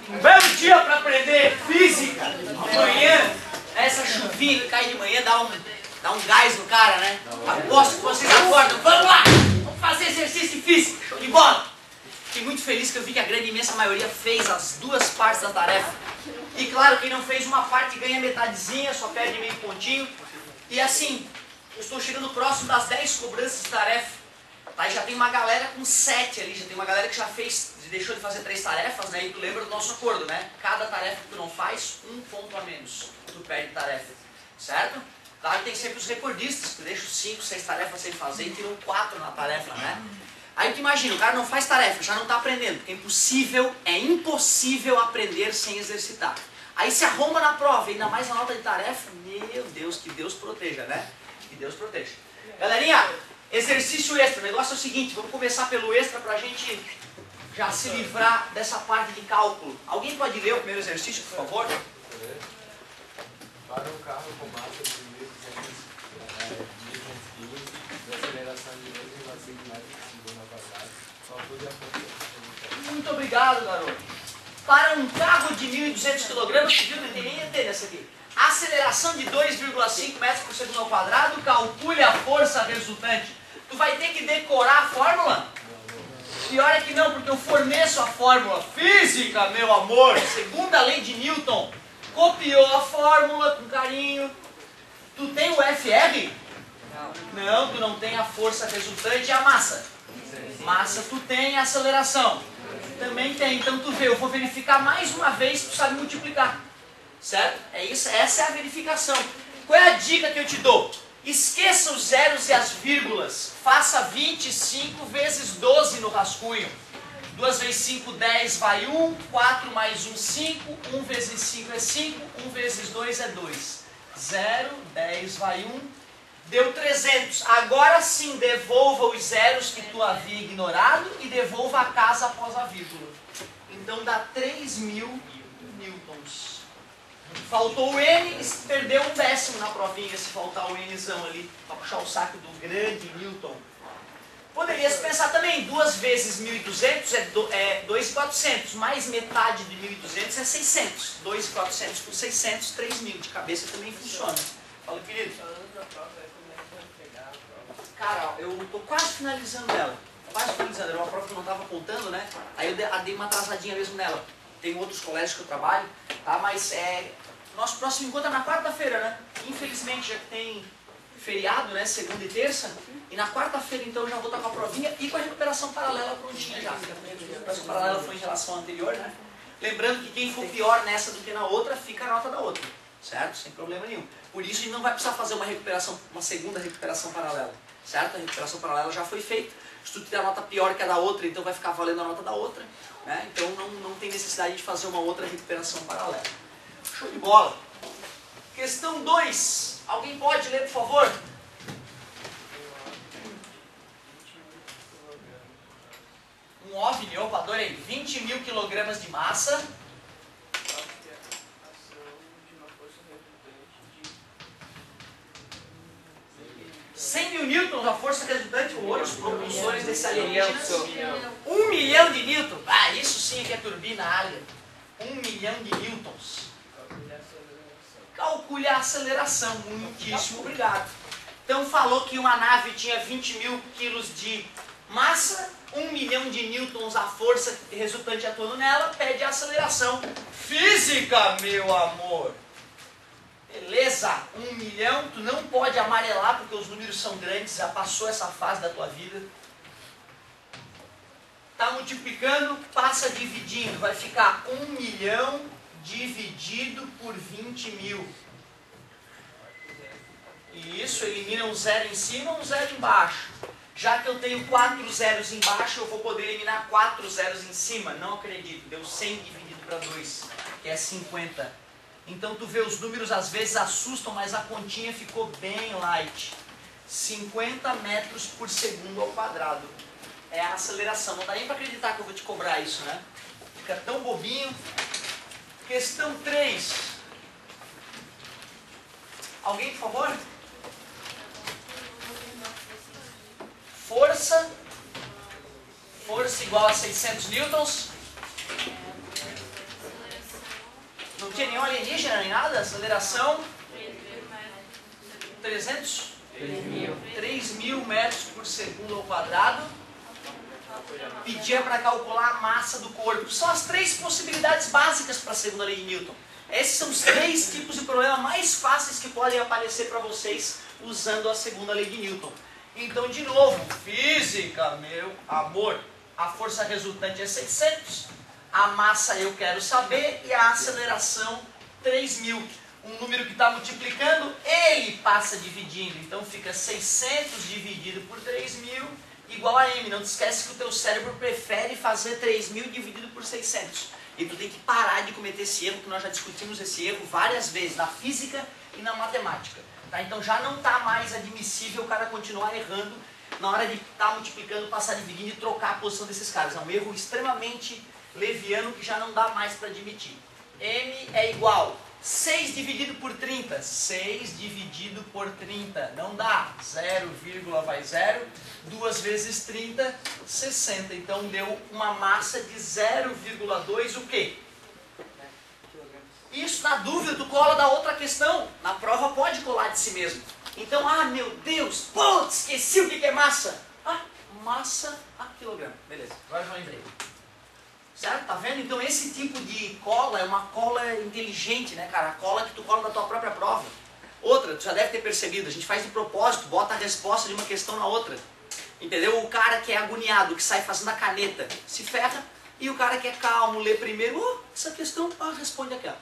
Um belo dia para aprender física. Amanhã, essa chuvinha que cai de manhã dá um gás no cara, né? Aposto que vocês acordam. Vamos lá! Vamos fazer exercício físico. Show de bola! Fiquei muito feliz que eu vi que a grande imensa maioria fez as duas partes da tarefa. E claro, quem não fez uma parte ganha metadezinha, só perde meio pontinho. E assim, eu estou chegando próximo das 10 cobranças de tarefa. Tá? E já tem uma galera com 7 ali, já tem uma galera que já deixou de fazer 3 tarefas, né? E tu lembra do nosso acordo, né? Cada tarefa que tu não faz, 1 ponto a menos. Tu perde tarefa, certo? Claro que tem sempre os recordistas, que deixam 5, 6 tarefas sem fazer e tiram 4 na tarefa, né? Aí tu imagina, o cara não faz tarefa, já não está aprendendo, porque é impossível aprender sem exercitar. Aí se arromba na prova, ainda mais na nota de tarefa, meu Deus, que Deus proteja, né? Que Deus proteja. Galerinha, exercício extra, o negócio é o seguinte, vamos começar pelo extra para a gente já se livrar dessa parte de cálculo. Alguém pode ler o primeiro exercício, por favor? Para um carro com massa de 1.215 de aceleração de 2,5 metros por segundo ao quadrado, calcule a força. Muito obrigado, garoto. Para um carro de 1.200 kg, viu? Não tem nem ET nessa aqui. Aceleração de 2,5 metros por segundo ao quadrado, calcule a força resultante. Tu vai ter que decorar a fórmula? Pior é que não, porque eu forneço a fórmula. Física, meu amor, segunda lei de Newton. Copiou a fórmula com carinho. Tu tem o FR? Não, tu não tem a força resultante e a massa. Massa tu tem, a aceleração também tem. Então tu vê, eu vou verificar mais uma vez se tu sabe multiplicar. Certo? É isso, essa é a verificação. Qual é a dica que eu te dou? Esqueça os zeros e as vírgulas. Faça 25 vezes 12 no rascunho. 2 vezes 5, 10, vai 1. 4 mais 1, 5. 1 vezes 5 é 5. 1 vezes 2 é 2. 0, 10 vai 1. Deu 300. Agora sim, devolva os zeros que tu havia ignorado e devolva a casa após a vírgula. Então dá 3.000 newtons. Faltou o N e perdeu 1/10 na provinha se faltar o Nzão ali, para puxar o saco do grande Newton. Poderia se pensar também, 2 vezes 1.200 é 2.400, mais metade de 1.200 é 600. 2.400 por 600, 3.000. De cabeça também funciona. Fala, querido. Cara, eu estou quase finalizando ela. Quase finalizando. Era uma prova que eu não estava contando, né? Aí eu dei uma atrasadinha mesmo nela. Tem outros colégios que eu trabalho, tá? Mas nosso próximo encontro é na quarta-feira, né? Infelizmente já que tem feriado, né? Segunda e terça. E na quarta-feira então eu já vou estar com a provinha e com a recuperação paralela prontinha já. A recuperação paralela foi em relação à anterior, né? Lembrando que quem for pior nessa do que na outra, fica a nota da outra. Certo? Sem problema nenhum. Por isso a gente não vai precisar fazer uma segunda recuperação paralela. Certo? A recuperação paralela já foi feita. Se tu tiver a nota pior que a da outra, então vai ficar valendo a nota da outra. Né? Então não tem necessidade de fazer uma outra recuperação paralela. Show de bola. Questão 2. Alguém pode ler, por favor? Um OVNI, opa, adorei. 20.000 kg de massa. 100.000 newtons a força resultante por os propulsores desse alienígena. 1 milhão de newtons. Ah, isso sim é que é turbina alien. 1 milhão de newtons. Calcule a aceleração. Muitíssimo obrigado. Então falou que uma nave tinha 20.000 quilos de massa, 1 milhão de newtons a força resultante atuando nela, pede a aceleração. Física, meu amor! Beleza, 1 milhão, tu não pode amarelar porque os números são grandes, já passou essa fase da tua vida. Tá multiplicando, passa dividindo, vai ficar 1 milhão dividido por 20.000. E isso, elimina um zero em cima e um zero embaixo. Já que eu tenho 4 zeros embaixo, eu vou poder eliminar 4 zeros em cima. Não acredito, deu 100 dividido para 2, que é 50. Então tu vê, os números às vezes assustam, mas a continha ficou bem light. 50 metros por segundo ao quadrado. É a aceleração. Não dá nem para acreditar que eu vou te cobrar isso, né? Fica tão bobinho. Questão 3. Alguém, por favor? Força igual a 600 newtons. tinha nenhum alienígena nem nada. Aceleração 3.000 metros por segundo ao quadrado. Pedia para calcular a massa do corpo. São as 3 possibilidades básicas para a segunda lei de Newton. Esses são os 3 tipos de problema mais fáceis que podem aparecer para vocês usando a segunda lei de Newton. Então, de novo, física, meu amor, a força resultante é 600, a massa eu quero saber e a aceleração 3.000. Um número que está multiplicando, ele passa dividindo. Então fica 600 dividido por 3.000 igual a m. Não te esquece que o teu cérebro prefere fazer 3.000 dividido por 600. E tu tem que parar de cometer esse erro, que nós já discutimos esse erro várias vezes, na física e na matemática. Tá? Então já não está mais admissível o cara continuar errando na hora de estar multiplicando, passar dividindo e trocar a posição desses caras. É um erro extremamente leviano que já não dá mais para admitir. M é igual 6 dividido por 30. 6 dividido por 30. Não dá. 0, vai 0. 2 vezes 30, 60. Então deu uma massa de 0,2 o quê? Isso, na dúvida, tu cola da outra questão. Na prova pode colar de si mesmo. Então, meu Deus, putz, esqueci o que é massa. Massa a quilograma. Beleza, agora já lembrei. Certo? Tá vendo? Então esse tipo de cola é uma cola inteligente, né, cara? A cola que tu cola da tua própria prova. Outra, tu já deve ter percebido, a gente faz de propósito, bota a resposta de uma questão na outra. Entendeu? O cara que é agoniado, que sai fazendo a caneta, se ferra. E o cara que é calmo, lê primeiro, essa questão, responde aquela.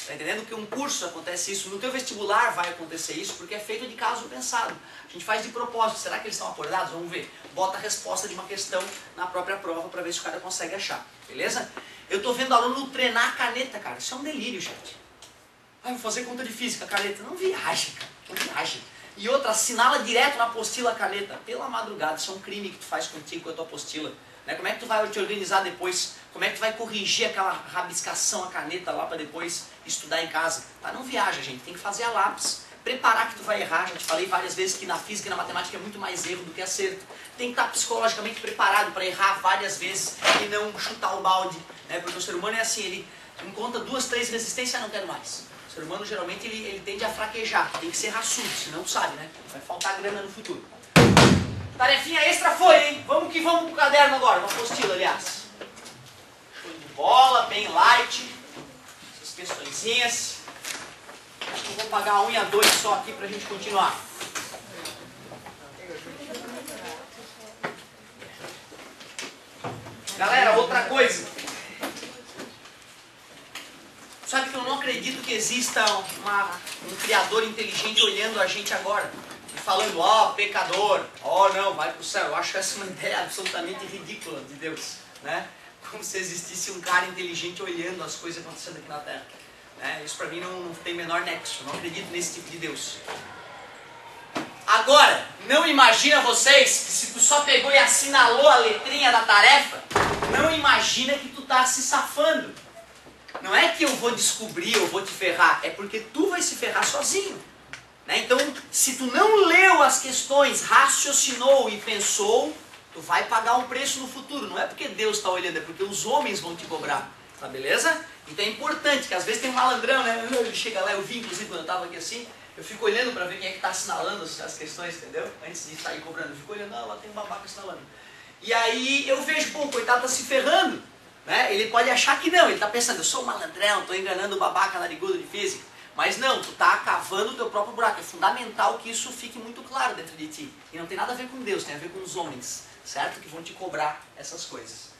Tá entendendo que um curso acontece isso, no teu vestibular vai acontecer isso, porque é feito de caso pensado. A gente faz de propósito. Será que eles estão acordados? Vamos ver. Bota a resposta de uma questão na própria prova para ver se o cara consegue achar. Beleza? Eu tô vendo aluno treinar a caneta, cara. Isso é um delírio, gente. Vou fazer conta de física, caneta. Não viaja, cara. Não viaja. E outra, assinala direto na apostila a caneta. Pela madrugada, isso é um crime que tu faz contigo com a tua apostila. Né? Como é que tu vai te organizar depois? Como é que tu vai corrigir aquela rabiscação, a caneta lá para depois estudar em casa? Não viaja, gente. Tem que fazer a lápis. Preparar que tu vai errar. Já te falei várias vezes que na física e na matemática é muito mais erro do que acerto. Tem que estar psicologicamente preparado para errar várias vezes e não chutar o balde. Né? Porque o ser humano é assim, ele encontra 2, 3 resistências, não quero mais. O ser humano geralmente ele tende a fraquejar. Tem que ser raçudo, senão tu sabe, né? Vai faltar grana no futuro. Tarefinha extra foi, hein? Vamos que vamos pro caderno agora, uma apostila, aliás. Show de bola, bem light. Essas questõezinhas. Acho que eu vou pagar 1 e a 2 só aqui pra gente continuar. Galera, outra coisa. Sabe que eu não acredito que exista um criador inteligente olhando a gente agora. Falando, pecador, não, vai pro céu. Eu acho essa uma ideia absolutamente ridícula de Deus, né? Como se existisse um cara inteligente olhando as coisas acontecendo aqui na Terra. Né? Isso pra mim não tem menor nexo, eu não acredito nesse tipo de Deus. Agora, não imagina vocês que se tu só pegou e assinalou a letrinha da tarefa, não imagina que tu tá se safando. Não é que eu vou descobrir, eu vou te ferrar, é porque tu vai se ferrar sozinho. Então, se tu não leu as questões, raciocinou e pensou, tu vai pagar um preço no futuro. Não é porque Deus está olhando, é porque os homens vão te cobrar. Tá beleza? Então é importante, que às vezes tem um malandrão, né? Ele chega lá, eu vi inclusive quando eu estava aqui assim, eu fico olhando para ver quem é que está assinalando as questões, entendeu? Antes de sair cobrando, eu fico olhando, lá tem um babaca assinalando. E aí eu vejo, o coitado tá se ferrando. Né? Ele pode achar que não, ele está pensando, eu sou um malandrão, estou enganando o babaca narigudo de física. Mas não, tu está cavando o teu próprio buraco. É fundamental que isso fique muito claro dentro de ti. E não tem nada a ver com Deus, tem a ver com os homens, certo? Que vão te cobrar essas coisas.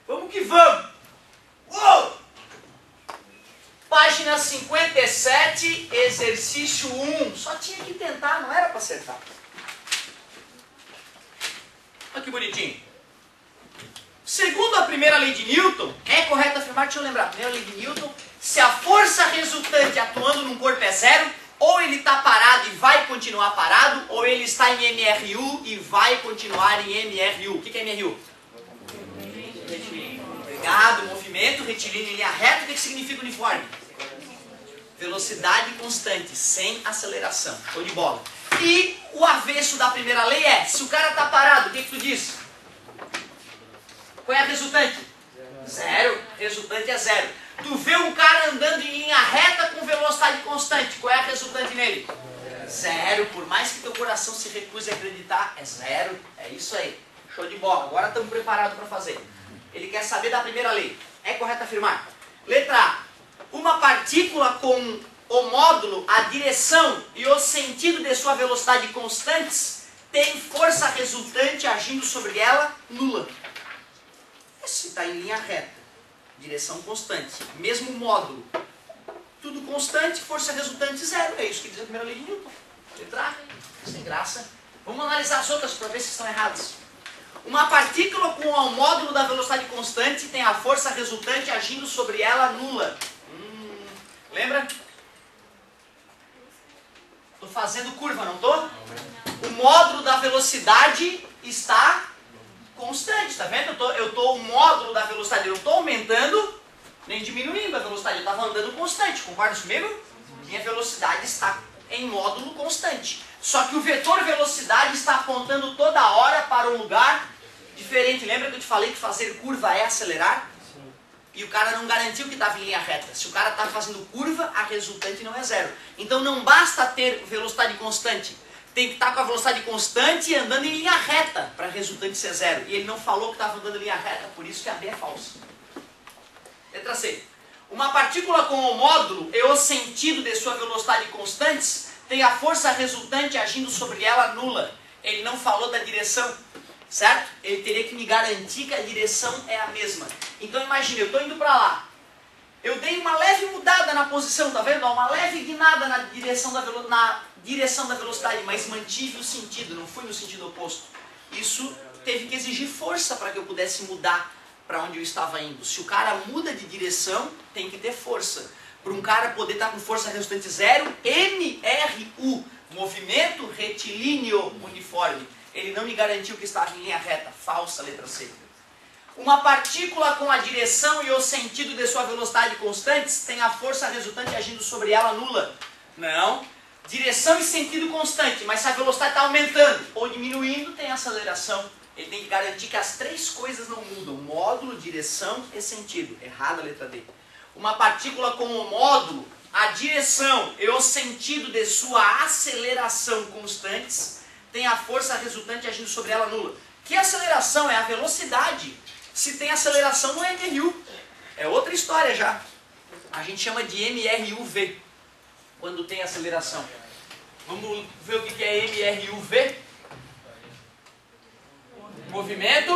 Vamos que vamos! Uou! Página 57, exercício 1. Só tinha que tentar, não era para acertar. Olha que bonitinho. Segundo a primeira lei de Newton, é correto afirmar, deixa eu lembrar, a primeira lei de Newton, se a força resultante atuando num corpo é zero, ou ele está parado e vai continuar parado, ou ele está em MRU e vai continuar em MRU. O que é MRU? Obrigado, movimento retilíneo em linha reta. O que significa uniforme? Velocidade constante, sem aceleração. Show de bola. E o avesso da primeira lei é, se o cara está parado, o que tu diz? Qual é a resultante? Zero. Resultante é zero. Tu vê um cara andando em ele? Zero. Por mais que teu coração se recuse a acreditar, é zero. É isso aí. Show de bola. Agora estamos preparados para fazer. Ele quer saber da primeira lei. É correto afirmar? Letra A. Uma partícula com o módulo, a direção e o sentido de sua velocidade constantes tem força resultante agindo sobre ela nula. Esse está em linha reta. Direção constante. Mesmo módulo. Tudo constante, força resultante zero. É isso que diz a primeira lei de Newton. Letra A. Sem graça. Vamos analisar as outras para ver se estão erradas. Uma partícula com o módulo da velocidade constante tem a força resultante agindo sobre ela nula. Lembra? Estou fazendo curva, não estou? O módulo da velocidade está constante, tá vendo? O módulo da velocidade, eu não estou aumentando nem diminuindo a velocidade, eu estava andando constante, concorda comigo? Minha velocidade está em módulo constante. Só que o vetor velocidade está apontando toda hora para um lugar diferente. Lembra que eu te falei que fazer curva é acelerar? E o cara não garantiu que estava em linha reta. Se o cara está fazendo curva, a resultante não é zero. Então não basta ter velocidade constante. Tem que estar com a velocidade constante e andando em linha reta para a resultante ser zero. E ele não falou que estava andando em linha reta, por isso que a B é falsa. Letra C. Uma partícula com o módulo e o sentido de sua velocidade constantes tem a força resultante agindo sobre ela nula. Ele não falou da direção, certo? Ele teria que me garantir que a direção é a mesma. Então imagine, eu estou indo para lá. Eu dei uma leve mudada na posição, tá vendo? Uma leve guinada na direção da velocidade, mas mantive o sentido, não fui no sentido oposto. Isso teve que exigir força para que eu pudesse mudar para onde eu estava indo. Se o cara muda de direção, tem que ter força. Para um cara poder estar com força resultante zero, MRU, movimento retilíneo uniforme. Ele não me garantiu que estava em linha reta. Falsa, letra C. Uma partícula com a direção e o sentido de sua velocidade constantes tem a força resultante agindo sobre ela nula. Não. Direção e sentido constante, mas se a velocidade está aumentando ou diminuindo, tem aceleração. Ele tem que garantir que as três coisas não mudam. Módulo, direção e sentido. Errada a letra D. Uma partícula com o módulo, a direção e o sentido de sua aceleração constantes tem a força resultante agindo sobre ela nula. Que aceleração? É a velocidade. Se tem aceleração, não é MRU. É outra história já. A gente chama de MRUV, quando tem aceleração. Vamos ver o que é MRUV? Movimento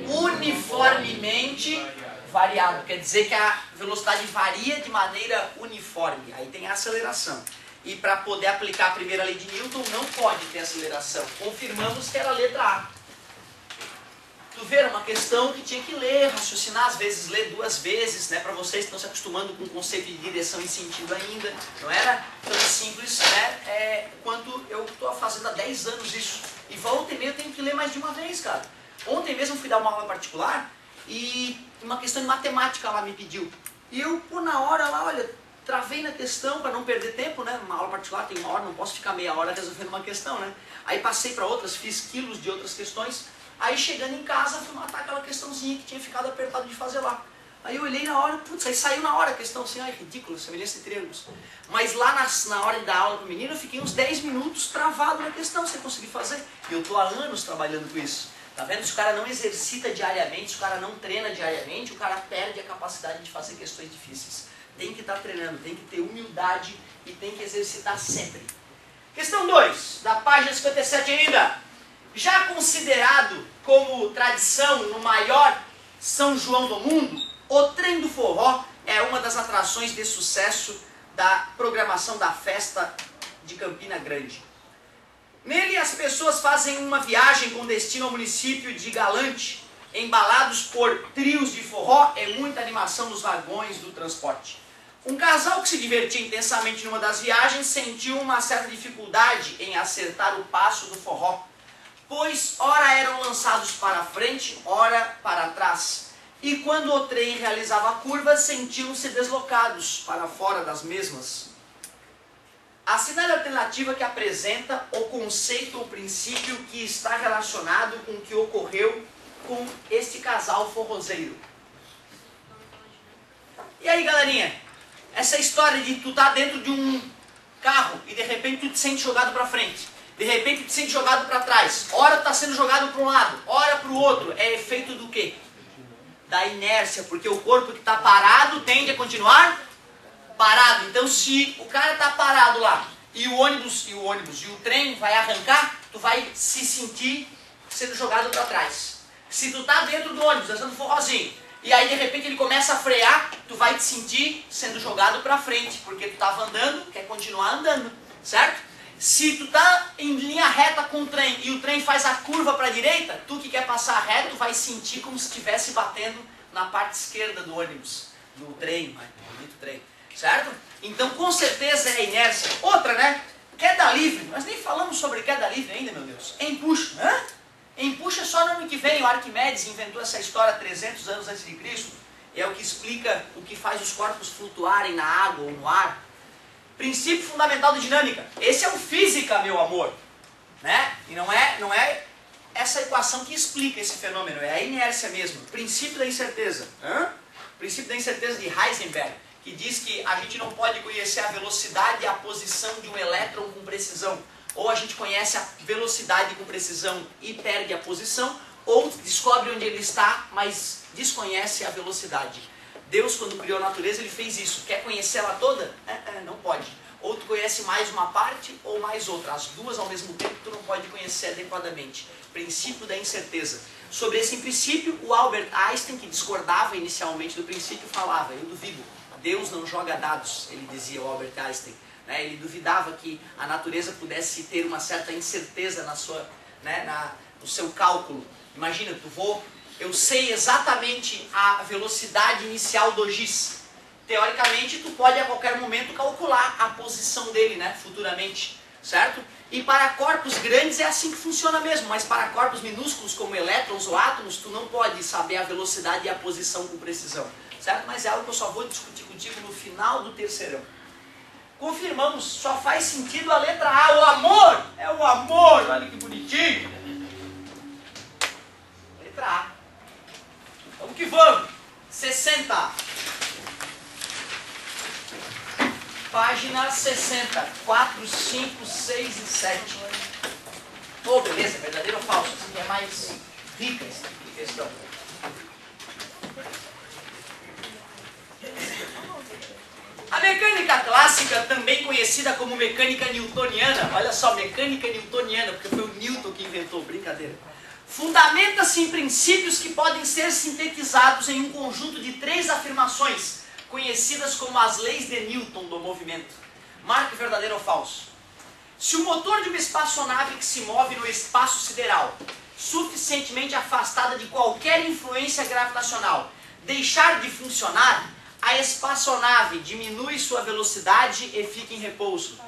uniformemente variado. Quer dizer que a velocidade varia de maneira uniforme. Aí tem a aceleração. E para poder aplicar a primeira lei de Newton, não pode ter aceleração. Confirmamos que era a letra A. Tu vê, era uma questão que tinha que ler, raciocinar, às vezes ler duas vezes, né? Para vocês que estão se acostumando com o conceito de direção e sentido ainda. Não era tão simples, né? Quanto eu estou fazendo há 10 anos isso. E volta e meia eu tenho que ler mais de uma vez, cara. Ontem mesmo fui dar uma aula particular e uma questão de matemática lá me pediu. E eu, na hora lá, olha, travei na questão para não perder tempo, né? Uma aula particular tem uma hora, não posso ficar meia hora resolvendo uma questão, né? Aí passei para outras, fiz quilos de outras questões. Aí chegando em casa, fui matar aquela questãozinha que tinha ficado apertado de fazer lá. Aí eu olhei na hora, putz, aí saiu na hora a questão assim, ai, ridículo, semelhança de triângulos. Mas lá na hora de dar aula pro menino, eu fiquei uns 10 minutos travado na questão, sem conseguir fazer. E eu tô há anos trabalhando com isso. Tá vendo? Se o cara não exercita diariamente, se o cara não treina diariamente, o cara perde a capacidade de fazer questões difíceis. Tem que estar treinando, tem que ter humildade e tem que exercitar sempre. Questão 2, da página 57 ainda. Já considerado como tradição no maior São João do mundo, o Trem do Forró é uma das atrações de sucesso da programação da festa de Campina Grande. Nele as pessoas fazem uma viagem com destino ao município de Galante, embalados por trios de forró e muita animação nos vagões do transporte. Um casal que se divertia intensamente numa das viagens sentiu uma certa dificuldade em acertar o passo do forró, pois ora eram lançados para frente, ora para trás. E quando o trem realizava a curva, sentiam-se deslocados para fora das mesmas. Assinale a alternativa que apresenta o conceito ou princípio que está relacionado com o que ocorreu com este casal forrozeiro. E aí, galerinha? Essa história de tu tá dentro de carro e de repente tu te sente jogado para frente. De repente tu te sente jogado para trás. Ora tu está sendo jogado para um lado, ora para o outro. É efeito do quê? Da inércia, porque o corpo que está parado tende a continuar parado. Então se o cara está parado lá e o ônibus e o trem vai arrancar, tu vai se sentir sendo jogado para trás. Se tu tá dentro do ônibus, dançando forrozinho, e aí de repente ele começa a frear, tu vai te sentir sendo jogado para frente, porque tu estava andando, quer continuar andando, certo? Se tu tá em linha reta com o trem e o trem faz a curva para a direita, tu que quer passar reto vai sentir como se estivesse batendo na parte esquerda do ônibus, do trem, bonito trem, certo? Então com certeza é inércia. Outra, né? Queda livre. Nós nem falamos sobre queda livre ainda, meu Deus. Empuxo, né? Empuxo é só no ano que vem. O Arquimedes inventou essa história 300 anos antes de Cristo. É o que explica o que faz os corpos flutuarem na água ou no ar. Princípio fundamental de dinâmica. Esse é o física, meu amor. Né? E não é essa equação que explica esse fenômeno. É a inércia mesmo. Princípio da incerteza. Princípio da incerteza de Heisenberg, que diz que a gente não pode conhecer a velocidade e a posição de um elétron com precisão. Ou a gente conhece a velocidade com precisão e perde a posição, ou descobre onde ele está, mas desconhece a velocidade. Deus, quando criou a natureza, ele fez isso. Quer conhecer ela toda? Não pode. Ou tu conhece mais uma parte ou mais outra. As duas ao mesmo tempo tu não pode conhecer adequadamente. Princípio da incerteza. Sobre esse princípio, o Albert Einstein, que discordava inicialmente do princípio, falava: eu duvido. Deus não joga dados, ele dizia, o Albert Einstein. Né? Ele duvidava que a natureza pudesse ter uma certa incerteza na sua, no seu cálculo. Imagina, eu sei exatamente a velocidade inicial do giz. Teoricamente, tu pode a qualquer momento calcular a posição dele, né, futuramente, certo? E para corpos grandes é assim que funciona mesmo, mas para corpos minúsculos como elétrons ou átomos, tu não pode saber a velocidade e a posição com precisão, certo? Mas é algo que eu só vou discutir contigo no final do terceirão. Confirmamos, só faz sentido a letra A, o amor! É o amor, olha que bonitinho! Letra A. Vamos que vamos! 60. Página 60. 4, 5, 6 e 7. Oh, beleza, verdadeiro ou falso? Assim é mais rica essa questão. A mecânica clássica, também conhecida como mecânica newtoniana, olha só, mecânica newtoniana, porque foi o Newton que inventou, brincadeira, fundamenta-se em princípios que podem ser sintetizados em um conjunto de 3 afirmações, conhecidas como as leis de Newton do movimento. Marque verdadeiro ou falso. Se o motor de uma espaçonave que se move no espaço sideral, suficientemente afastada de qualquer influência gravitacional, deixar de funcionar, a espaçonave diminui sua velocidade e fica em repouso.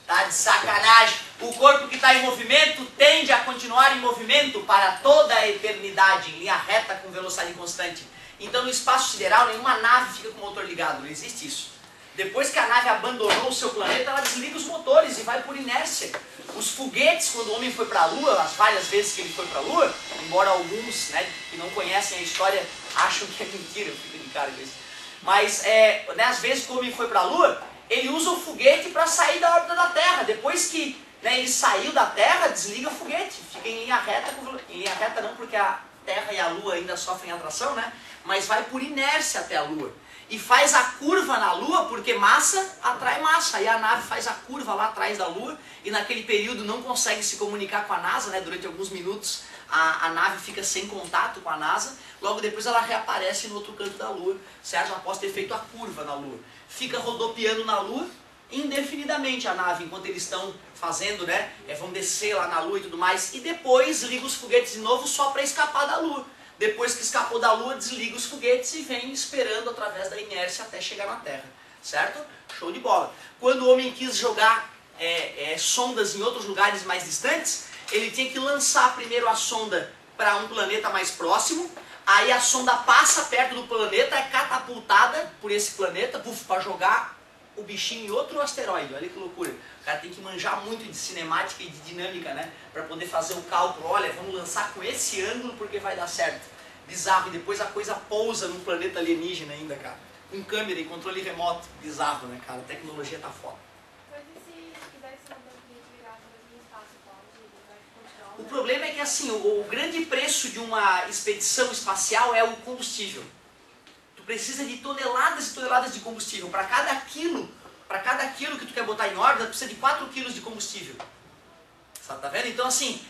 Tá de sacanagem. O corpo que está em movimento tende a continuar em movimento para toda a eternidade, em linha reta com velocidade constante. Então no espaço sideral nenhuma nave fica com o motor ligado, não existe isso. Depois que a nave abandonou o seu planeta, ela desliga os motores e vai por inércia. Os foguetes, quando o homem foi para a Lua, as várias vezes que ele foi para a Lua, embora alguns, né, que não conhecem a história acham que é mentira, eu fico de cara com isso. Mas às vezes que o homem foi para a Lua, ele usa o foguete para sair da órbita da Terra. Depois que ele saiu da Terra, desliga o foguete, fica em linha reta. Em linha reta não, porque a Terra e a Lua ainda sofrem atração, né? Mas vai por inércia até a Lua. E faz a curva na Lua, porque massa atrai massa. Aí a nave faz a curva lá atrás da Lua, e naquele período não consegue se comunicar com a NASA, né? Durante alguns minutos a nave fica sem contato com a NASA. Logo depois ela reaparece no outro canto da Lua, certo? Após ter feito a curva na Lua. Fica rodopiando na Lua indefinidamente a nave, enquanto eles estão fazendo, né? Vão descer lá na Lua e tudo mais. E depois liga os foguetes de novo só para escapar da Lua. Depois que escapou da Lua, desliga os foguetes e vem esperando através da inércia até chegar na Terra, certo? Show de bola. Quando o homem quis jogar sondas em outros lugares mais distantes, ele tinha que lançar primeiro a sonda para um planeta mais próximo, aí a sonda passa perto do planeta, é catapultada por esse planeta, para jogar o bichinho em outro asteroide. Olha que loucura. O cara tem que manjar muito de cinemática e de dinâmica, né? Para poder fazer o cálculo. Olha, vamos lançar com esse ângulo porque vai dar certo. Bizarro. E depois a coisa pousa num planeta alienígena ainda, cara. Com câmera e controle remoto. Bizarro, né, cara? A tecnologia tá foda. Mas e se quiser que você não tenha que virar no mesmo espaço, pode? Ele vai continuar? O problema é que assim, o grande preço de uma expedição espacial é o combustível. Tu precisa de toneladas e toneladas de combustível. Para cada quilo que tu quer botar em órbita, tu precisa de 4 quilos de combustível. Tá vendo? Então assim,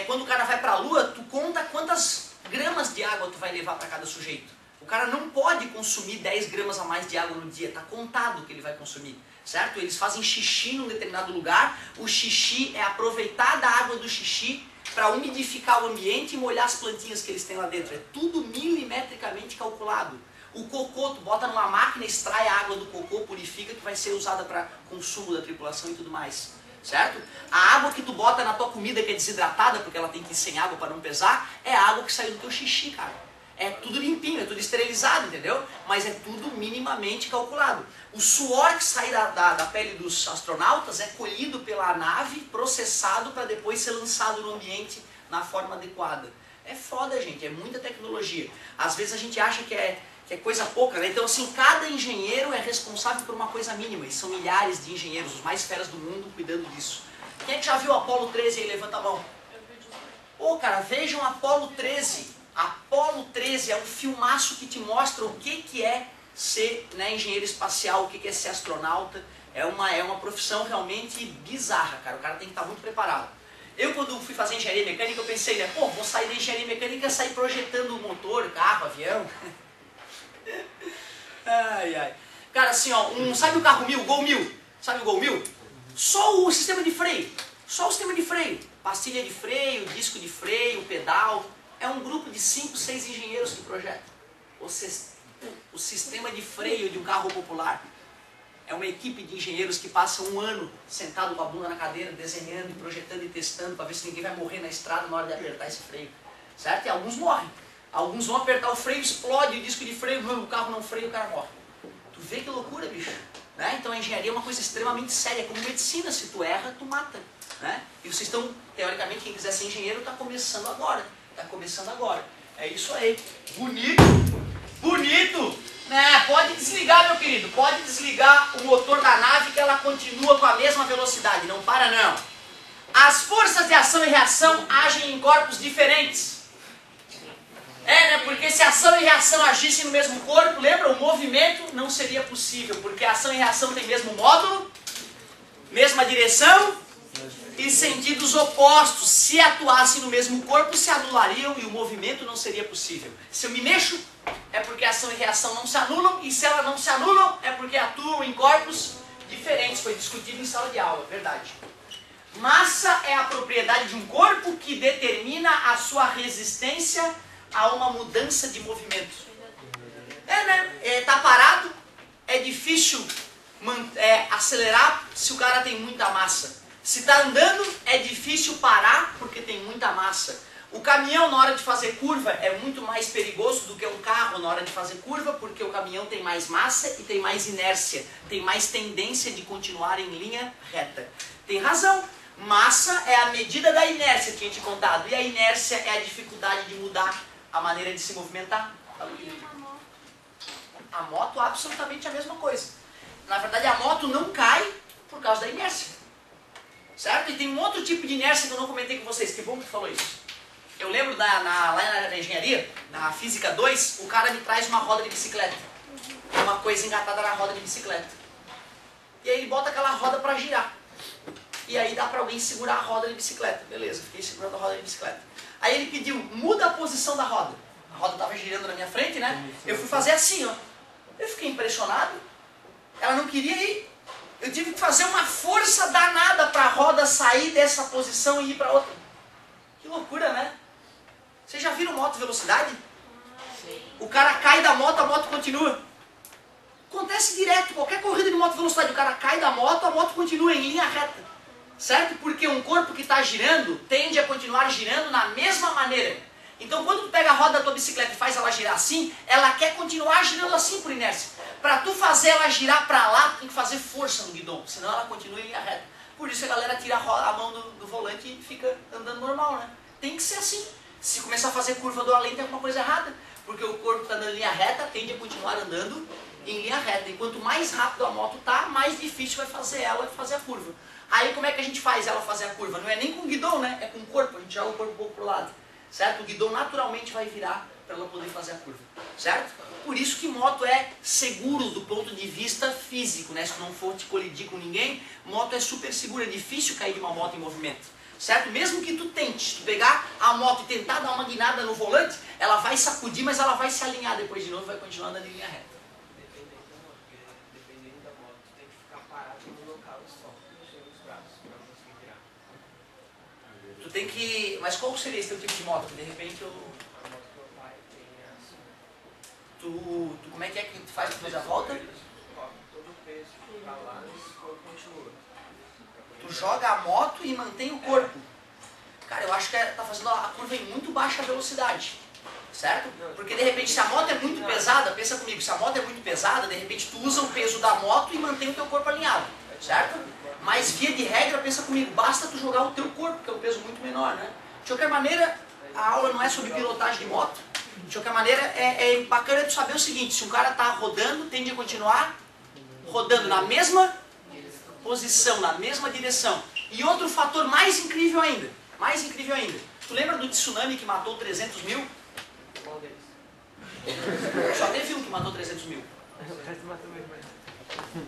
quando o cara vai para a Lua, tu conta quantas gramas de água tu vai levar para cada sujeito. O cara não pode consumir 10 gramas a mais de água no dia, tá contado que ele vai consumir, certo? Eles fazem xixi num determinado lugar, o xixi é aproveitar da água do xixi para umidificar o ambiente e molhar as plantinhas que eles têm lá dentro. É tudo milimetricamente calculado. O cocô, tu bota numa máquina, extrai a água do cocô, purifica, que vai ser usada para consumo da tripulação e tudo mais. Certo? A água que tu bota na tua comida que é desidratada, porque ela tem que ir sem água para não pesar, é a água que saiu do teu xixi, cara. É tudo limpinho, é tudo esterilizado, entendeu? Mas é tudo minimamente calculado. O suor que sai da pele dos astronautas é colhido pela nave, processado para depois ser lançado no ambiente na forma adequada. É foda, gente, é muita tecnologia. Às vezes a gente acha que é coisa pouca, né? Então assim, cada engenheiro é responsável por uma coisa mínima, e são milhares de engenheiros, os mais feras do mundo, cuidando disso. Quem é que já viu Apollo 13 aí? Levanta a mão. Pô, cara, vejam Apollo 13. Apollo 13 é um filmaço que te mostra o que é ser, né, engenheiro espacial, o que é ser astronauta. É uma profissão realmente bizarra, cara. O cara tem que estar muito preparado. Eu, quando fui fazer engenharia mecânica, eu pensei, né, pô, vou sair da engenharia mecânica e sair projetando motor, carro, avião. Ai, ai. Cara, assim, ó, sabe o carro 1000, Gol 1000? Sabe o Gol 1000? Só o sistema de freio. Só o sistema de freio. Pastilha de freio, disco de freio, pedal. É um grupo de 5, 6 engenheiros que projetam o sistema de freio de um carro popular. É uma equipe de engenheiros que passa um ano sentado com a bunda na cadeira, desenhando e projetando e testando para ver se ninguém vai morrer na estrada na hora de apertar esse freio. Certo? E alguns morrem. Alguns vão apertar o freio, explode o disco de freio, o carro não freia, o cara morre. Tu vê que loucura, bicho. Né? Então a engenharia é uma coisa extremamente séria, como medicina. Se tu erra, tu mata. Né? E vocês estão, teoricamente, quem quiser ser engenheiro está começando agora. Está começando agora. É isso aí. Bonito. Bonito. Né? Pode desligar, meu querido. Pode desligar o motor da nave que ela continua com a mesma velocidade. Não para, não. As forças de ação e reação agem em corpos diferentes. Né? Porque se ação e reação agissem no mesmo corpo, lembra? O movimento não seria possível. Porque ação e reação têm mesmo módulo, mesma direção e sentidos opostos. Se atuassem no mesmo corpo, se anulariam e o movimento não seria possível. Se eu me mexo, é porque ação e reação não se anulam, e se elas não se anulam, é porque atuam em corpos diferentes. Foi discutido em sala de aula, verdade. Massa é a propriedade de um corpo que determina a sua resistência a uma mudança de movimento. Né? Tá parado, é difícil acelerar se o cara tem muita massa. Se está andando, é difícil parar porque tem muita massa. O caminhão, na hora de fazer curva, é muito mais perigoso do que um carro na hora de fazer curva, porque o caminhão tem mais massa e tem mais inércia, tem mais tendência de continuar em linha reta. Tem razão. Massa é a medida da inércia, tinha te contado, e a inércia é a dificuldade de mudar a maneira de se movimentar. A moto é absolutamente a mesma coisa. Na verdade, a moto não cai por causa da inércia. Certo? E tem um outro tipo de inércia que eu não comentei com vocês. Que bom que tu falou isso. Eu lembro lá na engenharia, na Física 2, o cara me traz uma roda de bicicleta. Uma coisa engatada na roda de bicicleta. E aí ele bota aquela roda para girar. E aí dá para alguém segurar a roda de bicicleta. Beleza, fiquei segurando a roda de bicicleta. Aí ele pediu, muda a posição da roda. A roda estava girando na minha frente, né? Eu fui fazer assim, ó. Eu fiquei impressionado. Ela não queria ir. Eu tive que fazer uma força danada para a roda sair dessa posição e ir para outra. Que loucura, né? Vocês já viram moto velocidade? O cara cai da moto, a moto continua. Acontece direto, qualquer corrida de moto velocidade, o cara cai da moto, a moto continua em linha reta. Certo? Porque um corpo que está girando tende a continuar girando na mesma maneira. Então quando tu pega a roda da tua bicicleta e faz ela girar assim, ela quer continuar girando assim por inércia. Para tu fazer ela girar para lá, tu tem que fazer força no guidão, senão ela continua em linha reta. Por isso a galera tira a mão do volante e fica andando normal, né? Tem que ser assim. Se começar a fazer curva do além, tem alguma coisa errada. Porque o corpo está andando em linha reta, tende a continuar andando em linha reta. E quanto mais rápido a moto tá, mais difícil vai fazer ela fazer a curva. Aí como é que a gente faz ela fazer a curva? Não é nem com o guidão, né? É com o corpo, a gente joga o corpo um pouco pro lado. Certo? O guidão naturalmente vai virar para ela poder fazer a curva. Certo? Por isso que moto é seguro do ponto de vista físico, né? Se não for te colidir com ninguém, moto é super segura, é difícil cair de uma moto em movimento. Certo? Mesmo que tu tente, se tu pegar a moto e tentar dar uma guinada no volante, ela vai sacudir, mas ela vai se alinhar depois de novo e vai continuar andando em linha reta. Dependendo da moto, tu tem que ficar parado no local só, mexendo os braços pra conseguir virar. Tu tem que... Mas qual seria esse teu tipo de moto? Que de repente eu... A moto que meu pai tem é assim. Tu como é que tu faz pra fazer a volta? Todo o peso pra lá, esse corpo continua. Tu joga a moto e mantém o corpo. Cara, eu acho que tá fazendo a curva em muito baixa velocidade. Certo? Porque de repente se a moto é muito pesada, pensa comigo, se a moto é muito pesada, de repente tu usa o peso da moto e mantém o teu corpo alinhado. Certo? Mas via de regra, pensa comigo, basta tu jogar o teu corpo, que é um peso muito menor, né? De qualquer maneira, a aula não é sobre pilotagem de moto. De qualquer maneira, é bacana tu saber o seguinte, se um cara tá rodando, tende a continuar rodando na mesma posição, na mesma direção. E outro fator mais incrível ainda, tu lembra do tsunami que matou 300 mil? Qual deles? Só teve um que matou 300 mil.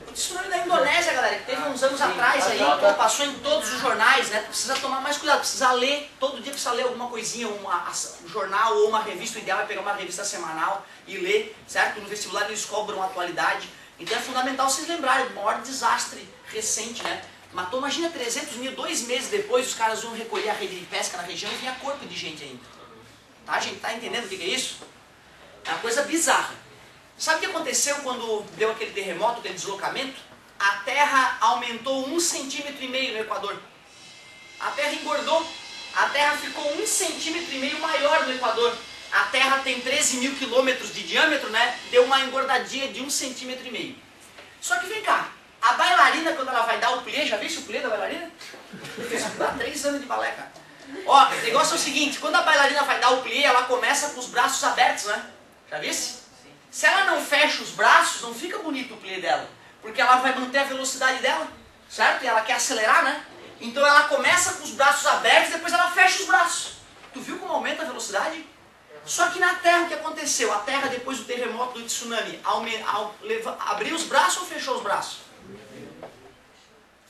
O tsunami da Indonésia, galera, que teve uns anos atrás aí, pô, passou em todos os jornais, né? Precisa tomar mais cuidado, precisa ler, todo dia precisa ler alguma coisinha, um jornal ou uma revista. O ideal é pegar uma revista semanal e ler, certo? No vestibular eles cobram atualidade. Então é fundamental vocês lembrarem do maior desastre recente, né? Matou, imagina, 300 mil, 2 meses depois os caras iam recolher a rede de pesca na região e vinha corpo de gente ainda. Tá, gente? Tá entendendo o que é isso? É uma coisa bizarra. Sabe o que aconteceu quando deu aquele terremoto, aquele deslocamento? A Terra aumentou 1,5 centímetro no Equador. A Terra engordou. A Terra ficou 1,5 centímetro maior no Equador. A Terra tem 13 mil quilômetros de diâmetro, né? Deu uma engordadinha de 1,5 centímetro. Só que vem cá, a bailarina quando ela vai dar o plié, já viu o plié da bailarina? Dá 3 anos de balé, cara. Ó, o negócio é o seguinte, quando a bailarina vai dar o plié, ela começa com os braços abertos, né? Já visse? Se ela não fecha os braços, não fica bonito o plié dela. Porque ela vai manter a velocidade dela, certo? E ela quer acelerar, né? Então ela começa com os braços abertos e depois ela fecha os braços. Tu viu como aumenta a velocidade? Só que na Terra o que aconteceu? A Terra depois do terremoto do tsunami, abriu os braços ou fechou os braços?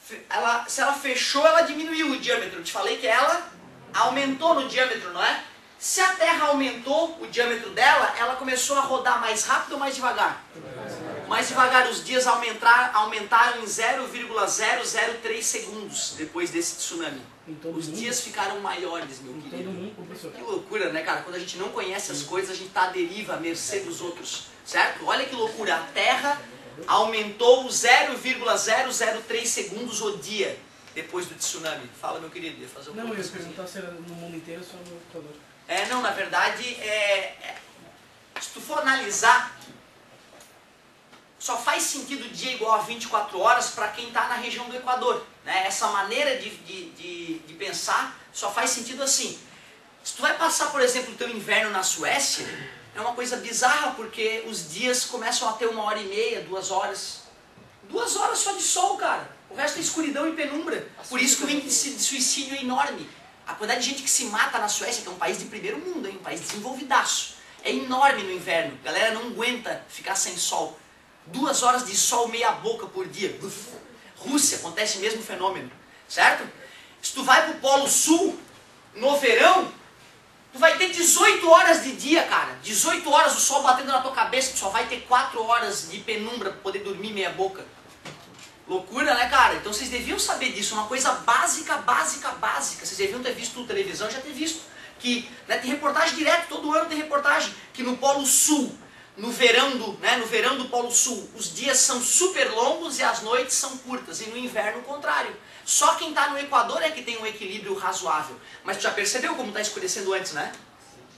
Se ela fechou, ela diminuiu o diâmetro. Eu te falei que ela aumentou no diâmetro, não é? Se a Terra aumentou o diâmetro dela, ela começou a rodar mais rápido ou mais devagar? Mais devagar, os dias aumentaram em 0,003 segundos depois desse tsunami. Os dias ficaram maiores, meu querido. Que loucura, né, cara? Quando a gente não conhece as coisas, a gente está à deriva, à mercê dos outros, certo? Olha que loucura, a Terra aumentou 0,003 segundos o dia depois do tsunami. Fala, meu querido, ia fazer Não, eu ia perguntar se era no mundo inteiro ou só no Equador. Não, na verdade, se tu for analisar, só faz sentido dia igual a 24 horas para quem está na região do Equador. Né? Essa maneira de pensar só faz sentido assim. Se tu vai passar, por exemplo, o teu inverno na Suécia, é uma coisa bizarra porque os dias começam a ter 1h30, 2 horas. 2 horas só de sol, cara. O resto é escuridão e penumbra. Por isso que o índice de suicídio é enorme. A quantidade de gente que se mata na Suécia, que é um país de primeiro mundo, hein? Um país desenvolvidaço, é enorme no inverno. A galera não aguenta ficar sem sol. 2 horas de sol meia boca por dia. Rússia, acontece o mesmo fenômeno, certo? Se tu vai pro Polo Sul, no verão, tu vai ter 18 horas de dia, cara. 18 horas o sol batendo na tua cabeça, tu só vai ter 4 horas de penumbra para poder dormir meia boca. Loucura, né, cara? Então vocês deviam saber disso, uma coisa básica. Vocês deviam ter visto na televisão, já ter visto. Que, né, tem reportagem direto, todo ano tem reportagem, que no Polo Sul, no verão do Polo Sul, os dias são super longos e as noites são curtas, e no inverno o contrário. Só quem está no Equador é que tem um equilíbrio razoável. Mas tu já percebeu como está escurecendo antes, né?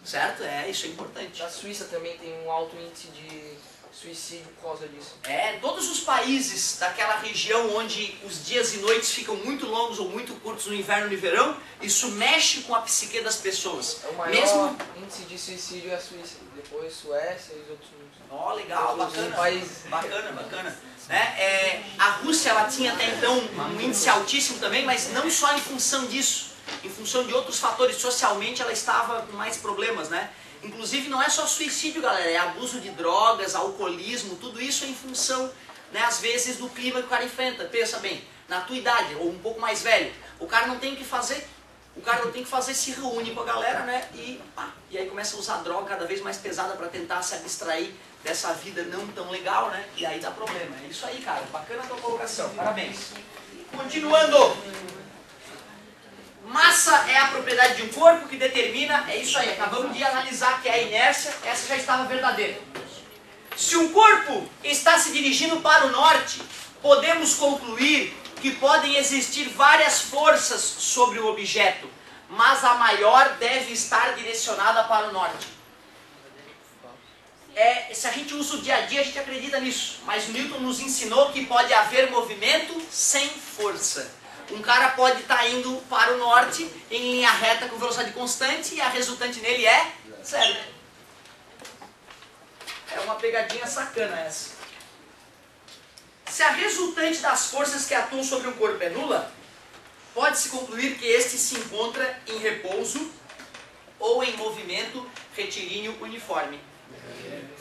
certo? Isso é importante. Na Suíça também tem um alto índice de suicídio por causa disso. Todos os países daquela região onde os dias e noites ficam muito longos ou muito curtos no inverno e no verão, isso mexe com a psique das pessoas. O maior índice de suicídio é a Suíça, depois Suécia e os outros muitos. Legal, bacana. Bacana. A Rússia, ela tinha até então um índice altíssimo também, mas não só em função disso, em função de outros fatores. Socialmente ela estava com mais problemas, né? Inclusive não é só suicídio, galera, é abuso de drogas, alcoolismo, tudo isso é em função, né, às vezes, do clima que o cara enfrenta. Pensa bem, na tua idade, ou um pouco mais velho, o cara não tem o que fazer. O cara não tem o que fazer, se reúne com a galera, né, e aí começa a usar droga cada vez mais pesada para tentar se abstrair dessa vida não tão legal, né, e aí dá problema. É isso aí, cara, bacana a tua colocação, parabéns. Continuando. Massa é a propriedade de um corpo que determina, é isso aí, acabamos de analisar que é a inércia, essa já estava verdadeira. Se um corpo está se dirigindo para o norte, podemos concluir que podem existir várias forças sobre o objeto, mas a maior deve estar direcionada para o norte. Se a gente usa o dia a dia, a gente acredita nisso, mas Newton nos ensinou que pode haver movimento sem força. Um cara pode estar indo para o norte em linha reta com velocidade constante e a resultante nele é zero. É uma pegadinha sacana essa. Se a resultante das forças que atuam sobre um corpo é nula, pode-se concluir que este se encontra em repouso ou em movimento retilíneo uniforme.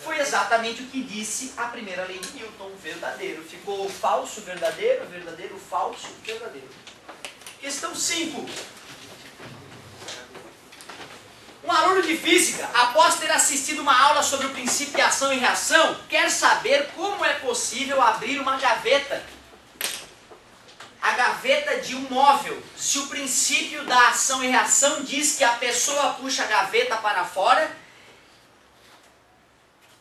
Foi exatamente o que disse a primeira lei de Newton, verdadeiro. Ficou falso, verdadeiro, verdadeiro, falso, verdadeiro. Questão 5. Um aluno de física, após ter assistido uma aula sobre o princípio de ação e reação, quer saber como é possível abrir uma gaveta. A gaveta de um móvel. Se o princípio da ação e reação diz que a pessoa puxa a gaveta para fora,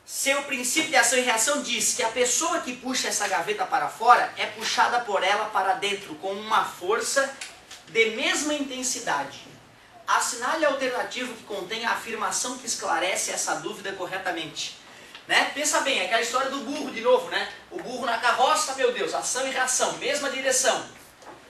se o princípio de ação e reação diz que a pessoa que puxa essa gaveta para fora é puxada por ela para dentro com uma força de mesma intensidade. Assinale a alternativa que contém a afirmação que esclarece essa dúvida corretamente. Né? Pensa bem, aquela história do burro de novo, né? O burro na carroça, meu Deus, ação e reação, mesma direção,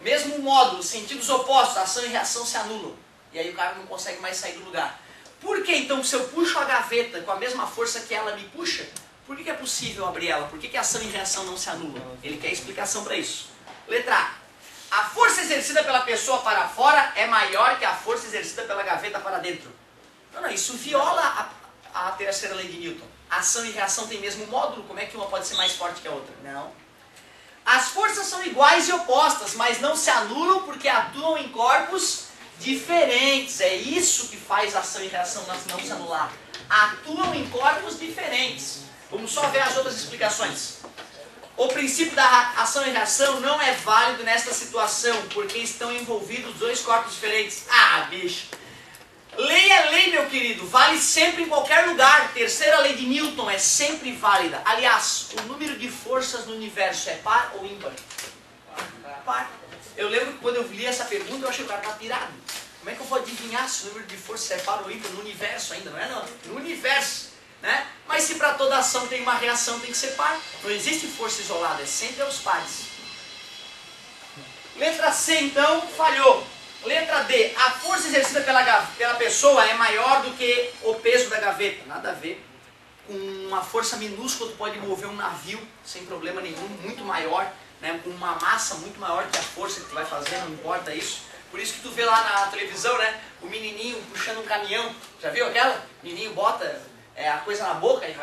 mesmo módulo, sentidos opostos, ação e reação se anulam. E aí o cara não consegue mais sair do lugar. Por que então, se eu puxo a gaveta com a mesma força que ela me puxa, por que é possível abrir ela? Por que ação e reação não se anulam? Ele quer explicação para isso. Letra A. A força exercida pela pessoa para fora é maior que a força exercida pela gaveta para dentro. Não, isso viola a terceira lei de Newton. Ação e reação têm mesmo módulo, como é que uma pode ser mais forte que a outra? Não. As forças são iguais e opostas, mas não se anulam porque atuam em corpos diferentes. É isso que faz ação e reação não se anular. Atuam em corpos diferentes. Vamos só ver as outras explicações. O princípio da ação e reação não é válido nesta situação, porque estão envolvidos dois corpos diferentes. Ah, bicho! Lei é lei, meu querido. Vale sempre em qualquer lugar. Terceira lei de Newton é sempre válida. Aliás, o número de forças no universo é par ou ímpar? Par. Eu lembro que quando eu li essa pergunta, eu achei que o cara tá pirado. Como é que eu vou adivinhar se o número de forças é par ou ímpar no universo ainda? Não é não? No universo. Né? Mas se para toda ação tem uma reação, tem que ser par. Não existe força isolada, é sempre aos pares. Letra C, então, falhou. Letra D, a força exercida pela pessoa é maior do que o peso da gaveta. Nada a ver. Com uma força minúscula, tu pode mover um navio sem problema nenhum, muito maior, né? Com uma massa muito maior que a força que tu vai fazer, não importa isso. Por isso que tu vê lá na televisão, né? O menininho puxando um caminhão. Já viu aquela? O menininho bota a coisa na boca e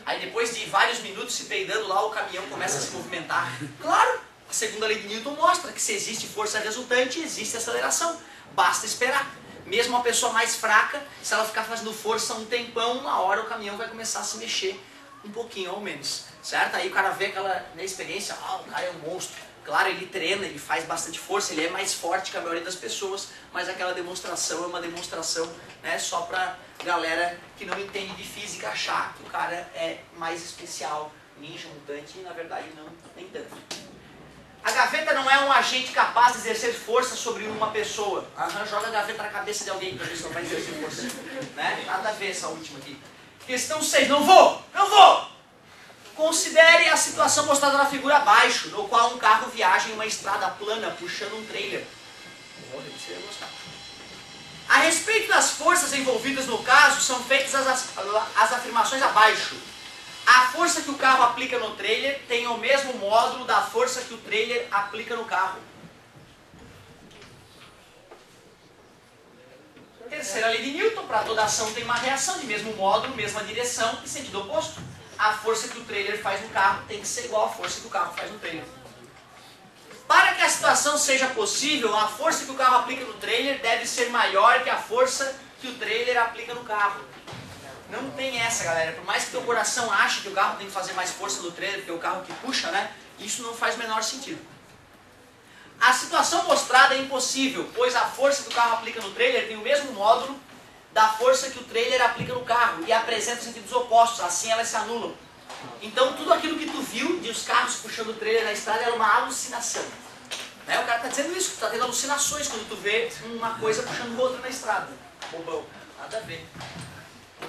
aí depois de vários minutos se peidando lá, o caminhão começa a se movimentar. Claro, a segunda lei de Newton mostra que se existe força resultante, existe aceleração. Basta esperar. Mesmo uma pessoa mais fraca, se ela ficar fazendo força um tempão, uma hora o caminhão vai começar a se mexer um pouquinho ao menos. Certo? Aí o cara vê aquela experiência, o cara é um monstro. Claro, ele treina, ele faz bastante força, ele é mais forte que a maioria das pessoas, mas aquela demonstração é uma demonstração, né, só pra galera que não entende de física achar que o cara é mais especial, ninja, mutante, e na verdade não, nem tanto. A gaveta não é um agente capaz de exercer força sobre uma pessoa. Joga a gaveta na cabeça de alguém para ver se não vai exercer força. Né? Nada a ver essa última aqui. Questão 6. Não vou! Considere a situação mostrada na figura abaixo, no qual um carro viaja em uma estrada plana puxando um trailer. Você ia gostar. A respeito das forças envolvidas no caso, são feitas as afirmações abaixo. A força que o carro aplica no trailer tem o mesmo módulo da força que o trailer aplica no carro. Terceira lei de Newton, para toda ação tem uma reação de mesmo módulo, mesma direção e sentido oposto. A força que o trailer faz no carro tem que ser igual à força que o carro faz no trailer. Para que a situação seja possível, a força que o carro aplica no trailer deve ser maior que a força que o trailer aplica no carro. Não tem essa, galera. Por mais que teu coração ache que o carro tem que fazer mais força no trailer, porque é o carro que puxa, né? Isso não faz o menor sentido. A situação mostrada é impossível, pois a força que o carro aplica no trailer tem o mesmo módulo da força que o trailer aplica no carro e apresenta sentidos opostos, assim elas se anulam. Então tudo aquilo que tu viu de os carros puxando o trailer na estrada era uma alucinação. Né? O cara está dizendo isso, tu está tendo alucinações quando tu vê uma coisa puxando outra na estrada. Bobão, nada a ver.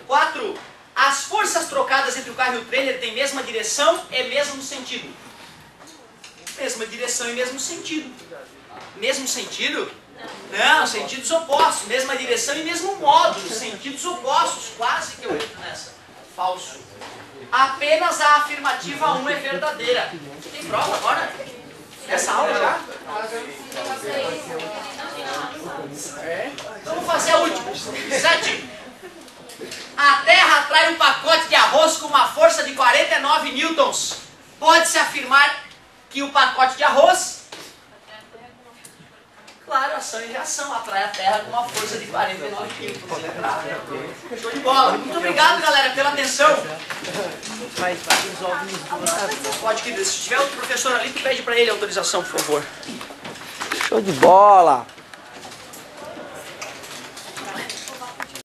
4. As forças trocadas entre o carro e o trailer têm mesma direção e mesmo sentido. Mesma direção e mesmo sentido. Mesmo sentido? Não, sentidos opostos. Mesma direção e mesmo módulo. Sentidos opostos. Quase que eu entro nessa. Falso. Apenas a afirmativa 1 é verdadeira. Tem prova agora? Essa aula já? Então vamos fazer a última. 7. A Terra atrai um pacote de arroz com uma força de 49 newtons. Pode-se afirmar que o pacote de arroz, claro, ação e reação, atrai a Terra com uma força de 49 newtons. Show de bola. Muito obrigado, galera, pela atenção. Pode, querido. Se tiver outro professor ali, tu pede para ele autorização, por favor. Show de bola!